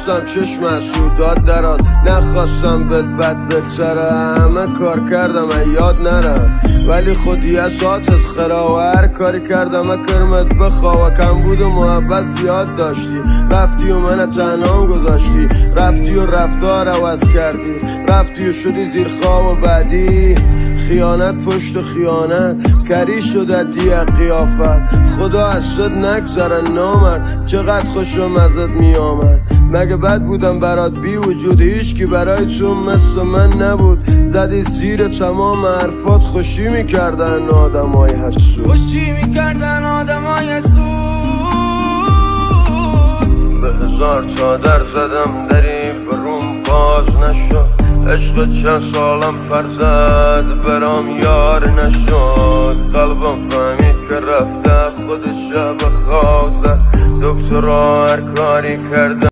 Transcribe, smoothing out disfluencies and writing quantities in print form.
نخواستم چشم سوداد درات، نخواستم بد بگذره، همه کار کردم یاد نرم، ولی خودی اساتت خراور کاری کردم کرمت بخوا و کم بود و محبت زیاد داشتی، رفتی و من تنها گذاشتی، رفتی و رفتار عوض کردی، رفتی و شدی زیر خواب و بعدی خیانت پشت خیانت کری شد دیه قیافت، خدا از صد نگذره نامرد، چقدر خوش و مزد می آمد، مگه بد بودم برات بی وجود، هیچ کی برای تو مثل من نبود، زدی زیر تمام حرفات، خوشی میکردن آدمای حسود، خوشی میکردن آدمای حسود. به 1000 تا در زدم دری بروم باز نشد، عشق چند سالم فرزد برام یار نشد، قلبم فهمید که رفته خودش به خواب زد، دکترها هر کاری کرده